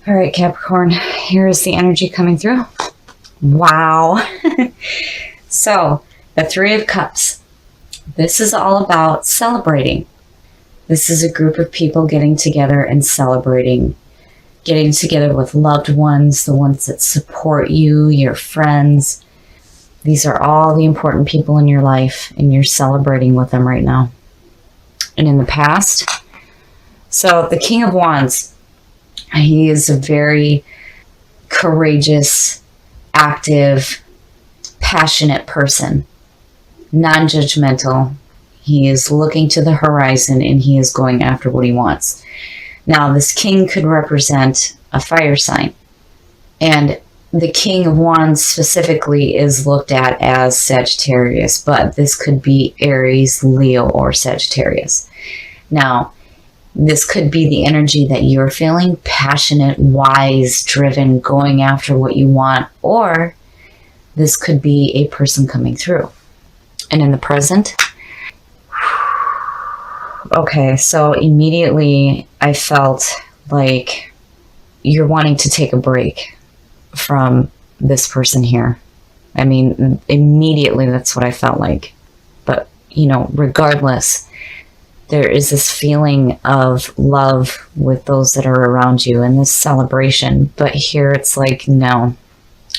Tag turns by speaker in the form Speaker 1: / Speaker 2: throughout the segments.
Speaker 1: All right, Capricorn, here is the energy coming through. Wow. So, the Three of Cups. This is all about celebrating. This is a group of people getting together and celebrating. Getting together with loved ones, the ones that support you, your friends. These are all the important people in your life, and you're celebrating with them right now. And in the past, so the King of Wands, he is a very courageous, active, passionate person, non-judgmental. He is looking to the horizon and he is going after what he wants. Now, this king could represent a fire sign, and the King of Wands specifically is looked at as Sagittarius, but this could be Aries, Leo, or Sagittarius. Now, this could be the energy that you're feeling, passionate, wise, driven, going after what you want, or this could be a person coming through. And in the present, okay, so immediately I felt like you're wanting to take a break from this person here. I mean, immediately that's what I felt like. But, regardless, there is this feeling of love with those that are around you and this celebration. But here it's like, no,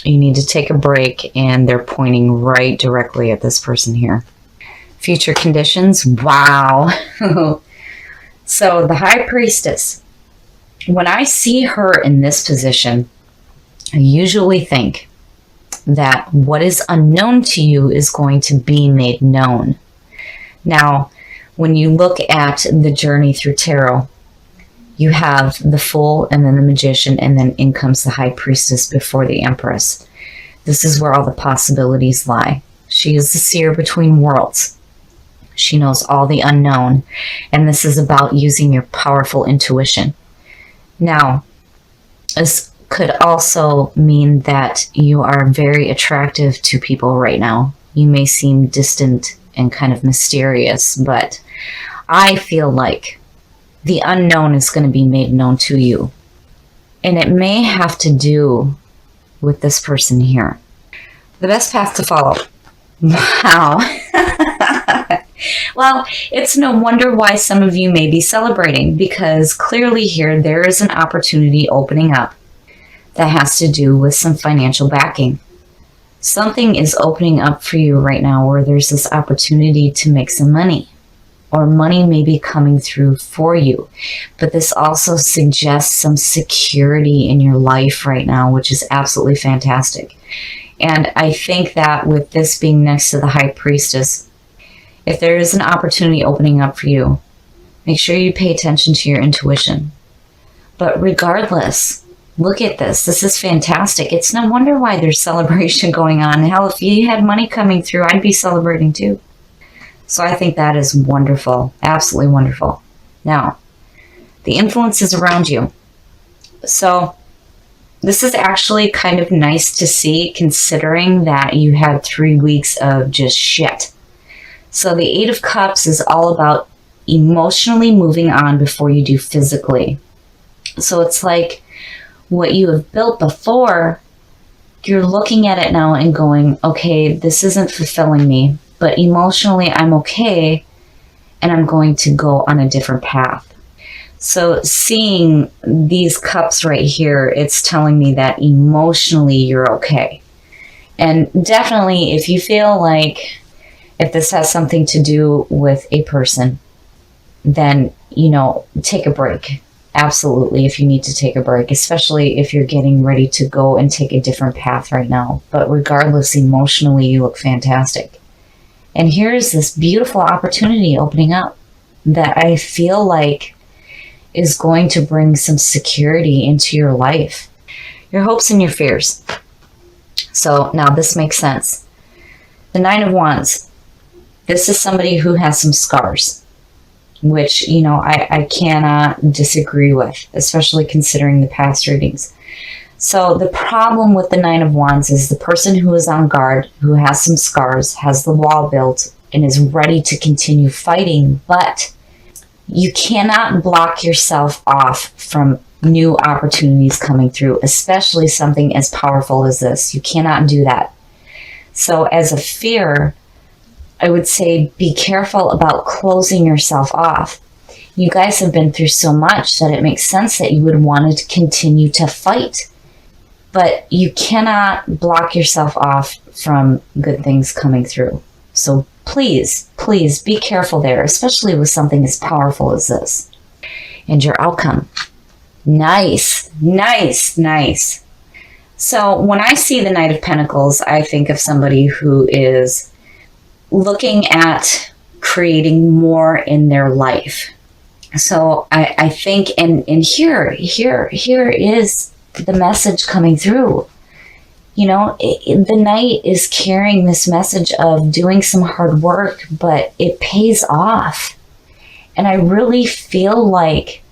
Speaker 1: you need to take a break, and they're pointing right directly at this person here. Future conditions, wow. So the High Priestess, when I see her in this position, I usually think that what is unknown to you is going to be made known. Now, when you look at the journey through tarot, you have the Fool and then the Magician, and then in comes the High Priestess before the Empress. This is where all the possibilities lie. She is the seer between worlds. She knows all the unknown, and this is about using your powerful intuition. Now, this could also mean that you are very attractive to people right now. You may seem distant and kind of mysterious, but I feel like the unknown is going to be made known to you. And it may have to do with this person here. The best path to follow. Wow. Well, it's no wonder why some of you may be celebrating, because clearly here there is an opportunity opening up that has to do with some financial backing. Something is opening up for you right now where there's this opportunity to make some money, or money may be coming through for you. But this also suggests some security in your life right now, which is absolutely fantastic. And I think that with this being next to the High Priestess, if there is an opportunity opening up for you, make sure you pay attention to your intuition. But regardless, look at this. This is fantastic. It's no wonder why there's celebration going on. Hell, if you had money coming through, I'd be celebrating too. So I think that is wonderful. Absolutely wonderful. Now, the influences around you. So this is actually kind of nice to see, considering that you had 3 weeks of just shit. So the Eight of Cups is all about emotionally moving on before you do physically. So it's like what you have built before, you're looking at it now and going, okay, this isn't fulfilling me, but emotionally I'm okay, and I'm going to go on a different path. So seeing these cups right here, it's telling me that emotionally you're okay. And definitely if you feel like if this has something to do with a person, then, take a break. Absolutely, if you need to take a break, especially if you're getting ready to go and take a different path right now. But regardless, emotionally, you look fantastic. And here's this beautiful opportunity opening up that I feel like is going to bring some security into your life, your hopes and your fears. So now this makes sense. The Nine of Wands. This is somebody who has some scars, which, I cannot disagree with, especially considering the past readings. So the problem with the Nine of Wands is the person who is on guard, who has some scars, has the wall built, and is ready to continue fighting, but you cannot block yourself off from new opportunities coming through, especially something as powerful as this. You cannot do that. So as a fear, I would say be careful about closing yourself off. You guys have been through so much that it makes sense that you would want to continue to fight. But you cannot block yourself off from good things coming through. So please, please be careful there, especially with something as powerful as this. And your outcome. Nice, nice, nice. So when I see the Knight of Pentacles, I think of somebody who is looking at creating more in their life. So I think, and here is the message coming through. You know, the Knight is carrying this message of doing some hard work, but it pays off. And I really feel like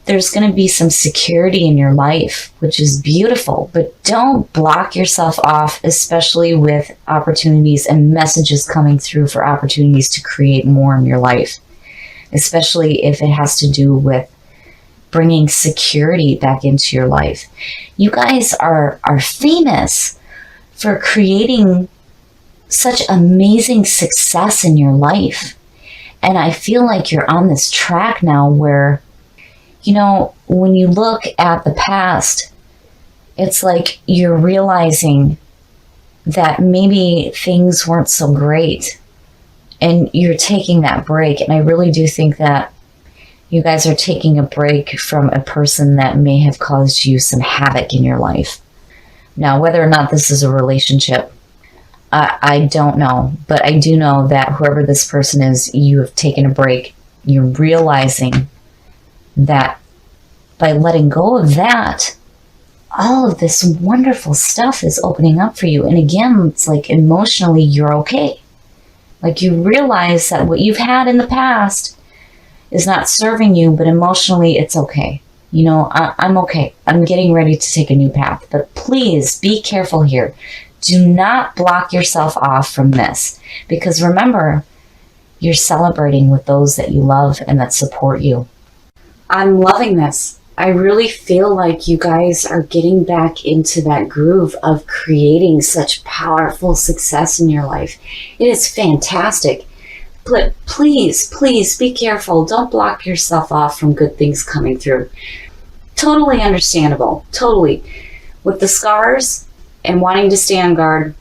Speaker 1: there's going to be some security in your life, which is beautiful, but don't block yourself off, especially with opportunities and messages coming through for opportunities to create more in your life, especially if it has to do with bringing security back into your life. You guys are famous for creating such amazing success in your life. And I feel like you're on this track now where, you know, when you look at the past, it's like you're realizing that maybe things weren't so great and you're taking that break. And I really do think that you guys are taking a break from a person that may have caused you some havoc in your life. Now, whether or not this is a relationship, I don't know. But I do know that whoever this person is, you have taken a break. You're realizing that by letting go of that, all of this wonderful stuff is opening up for you. And again, it's like emotionally, you're okay. Like you realize that what you've had in the past is not serving you, but emotionally it's okay. You know, I'm okay. I'm getting ready to take a new path. But please be careful here. Do not block yourself off from this. Because remember, you're celebrating with those that you love and that support you. I'm loving this. I really feel like you guys are getting back into that groove of creating such powerful success in your life. It is fantastic. But please, please be careful. Don't block yourself off from good things coming through. Totally understandable. Totally. With the scars and wanting to stay on guard,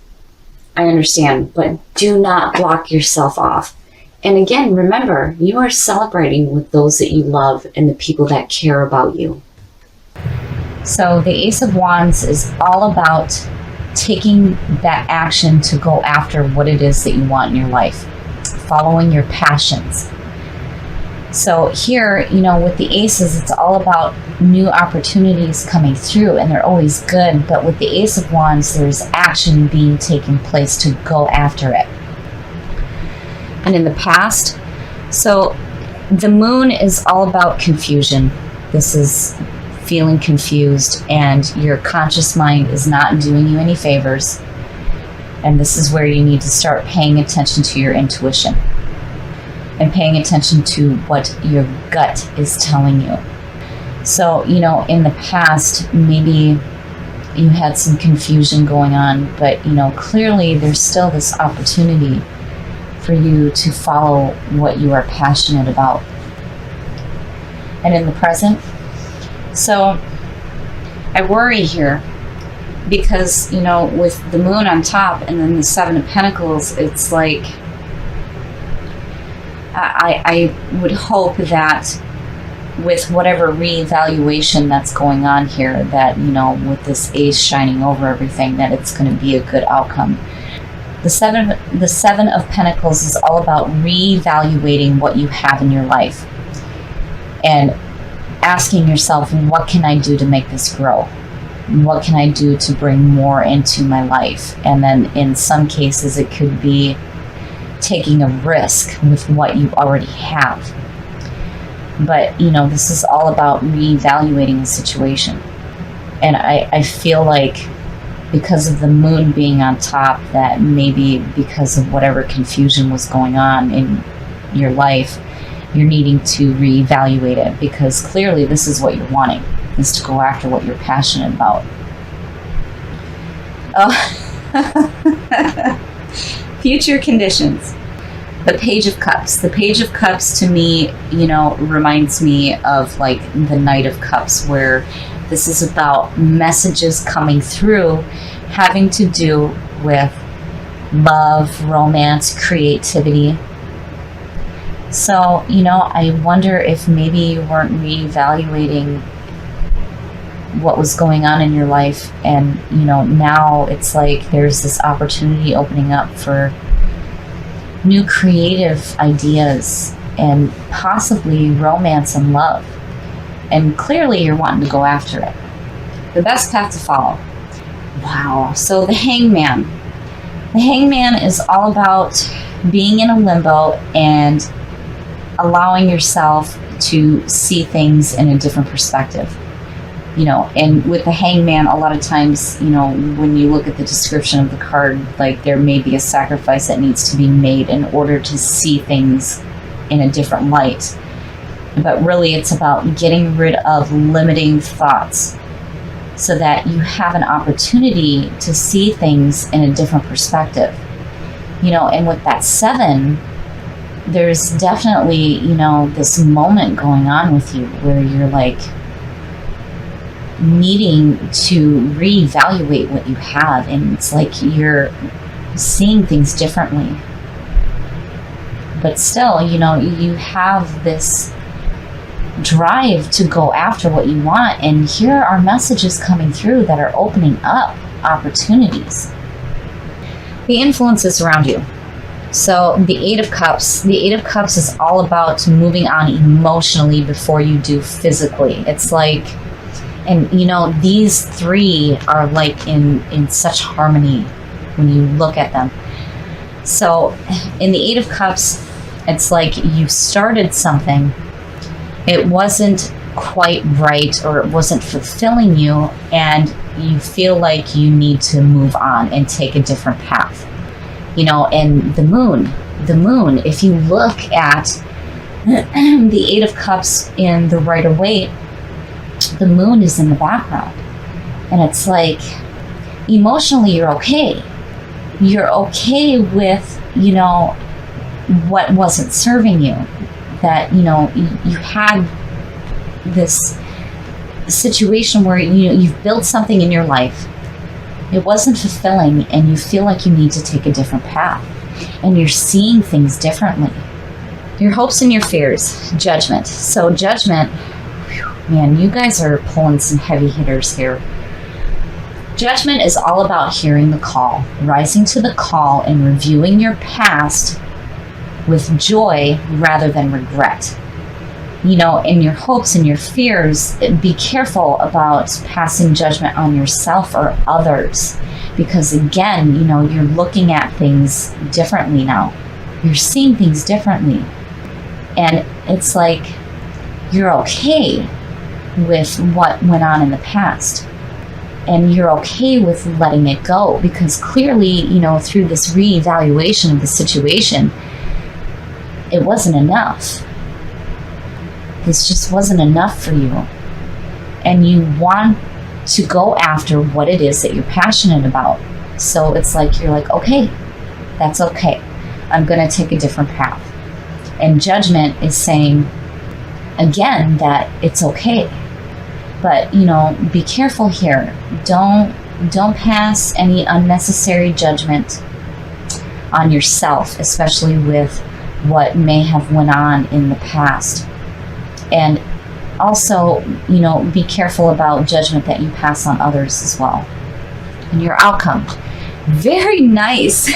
Speaker 1: I understand. But do not block yourself off. And again, remember, you are celebrating with those that you love and the people that care about you. So the Ace of Wands is all about taking that action to go after what it is that you want in your life. Following your passions. So here, you know, with the aces, it's all about new opportunities coming through, and they're always good. But with the Ace of Wands, there's action being taken place to go after it. And in the past, so the moon is all about confusion. This is feeling confused, and your conscious mind is not doing you any favors. And this is where you need to start paying attention to your intuition and paying attention to what your gut is telling you. So, you know, in the past, maybe you had some confusion going on, but, you know, clearly there's still this opportunity for you to follow what you are passionate about. And in the present, so I worry here. Because, you know, with the moon on top and then the Seven of Pentacles, it's like, I would hope that with whatever reevaluation that's going on here, that, you know, with this ace shining over everything, that it's going to be a good outcome. The Seven of Pentacles is all about reevaluating what you have in your life and asking yourself, what can I do to make this grow? What can I do to bring more into my life? And then in some cases, it could be taking a risk with what you already have. But, you know, this is all about reevaluating the situation. And I feel like because of the moon being on top, that maybe because of whatever confusion was going on in your life, you're needing to reevaluate it, because clearly this is what you're wanting. is to go after what you're passionate about. Oh. Future conditions. The Page of Cups. The Page of Cups to me, reminds me of like the Knight of Cups, where this is about messages coming through having to do with love, romance, creativity. So, I wonder if maybe you weren't reevaluating what was going on in your life, and now it's like there's this opportunity opening up for new creative ideas and possibly romance and love, and clearly you're wanting to go after it. The best path to follow. Wow. So the Hangman is all about being in a limbo and allowing yourself to see things in a different perspective. And with the Hangman, a lot of times, when you look at the description of the card, like there may be a sacrifice that needs to be made in order to see things in a different light. But really, it's about getting rid of limiting thoughts so that you have an opportunity to see things in a different perspective. And with that 7, there's definitely, this moment going on with you where you're like, needing to reevaluate what you have, and it's like you're seeing things differently, but still you have this drive to go after what you want, and here are messages coming through that are opening up opportunities. The influences around you. So the 8 of Cups is all about moving on emotionally before you do physically. It's like, and these 3 are like in such harmony when you look at them. So in the 8 of Cups, it's like you started something, it wasn't quite right, or it wasn't fulfilling you, and you feel like you need to move on and take a different path. And the moon, if you look at the 8 of Cups in the Rider-Waite, the moon is in the background, and it's like emotionally you're okay with what wasn't serving you, that you had this situation where you've built something in your life, it wasn't fulfilling, and you feel like you need to take a different path, and you're seeing things differently. Your hopes and your fears. Judgment. So Judgment, man, you guys are pulling some heavy hitters here. Judgment is all about hearing the call, rising to the call, and reviewing your past with joy rather than regret. In your hopes and your fears, be careful about passing judgment on yourself or others, because again, you're looking at things differently now. You're seeing things differently. And it's like you're okay with what went on in the past, and you're okay with letting it go, because clearly, through this reevaluation of the situation, it wasn't enough. This just wasn't enough for you, and you want to go after what it is that you're passionate about. So it's like you're like, okay, that's okay, I'm gonna take a different path. And Judgment is saying again that it's okay, but be careful here. Don't pass any unnecessary judgment on yourself, especially with what may have went on in the past. And also, be careful about judgment that you pass on others as well. And your outcome. Very nice.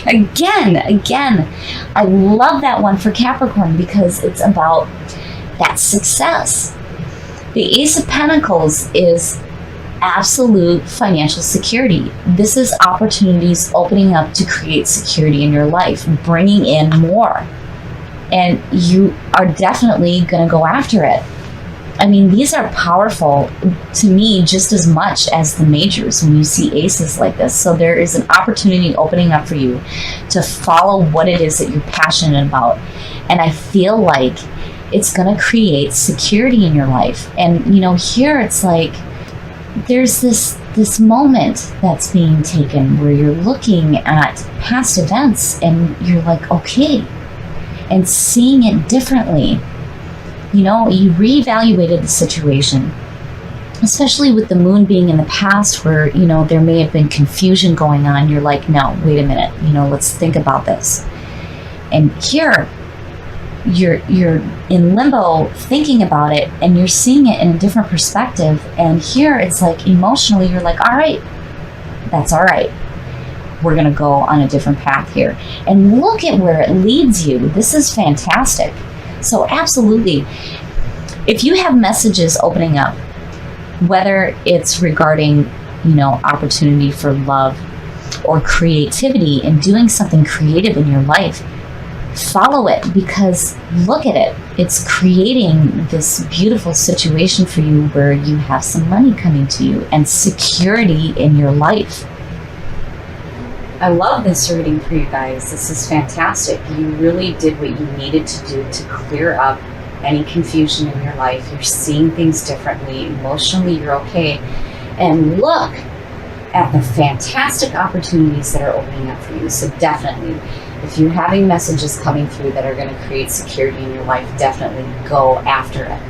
Speaker 1: Again, I love that one for Capricorn, because it's about that success. The Ace of Pentacles is absolute financial security. This is opportunities opening up to create security in your life, bringing in more. And you are definitely going to go after it. I mean, these are powerful to me just as much as the majors when you see aces like this. So there is an opportunity opening up for you to follow what it is that you're passionate about. And I feel like It's going to create security in your life. And, here it's like there's this moment that's being taken where you're looking at past events and you're like, okay, and seeing it differently. You reevaluated the situation, especially with the moon being in the past where, there may have been confusion going on. You're like, no, wait a minute, let's think about this. And here, you're in limbo thinking about it, and you're seeing it in a different perspective. And here it's like emotionally you're like, all right, that's all right, we're going to go on a different path here, and look at where it leads you. This is fantastic. So absolutely, if you have messages opening up, whether it's regarding opportunity for love or creativity and doing something creative in your life, follow it, because look at it. It's creating this beautiful situation for you where you have some money coming to you and security in your life. I love this reading for you guys. This is fantastic. You really did what you needed to do to clear up any confusion in your life. You're seeing things differently. Emotionally, you're okay. And look at the fantastic opportunities that are opening up for you. So definitely, if you're having messages coming through that are going to create security in your life, definitely go after it.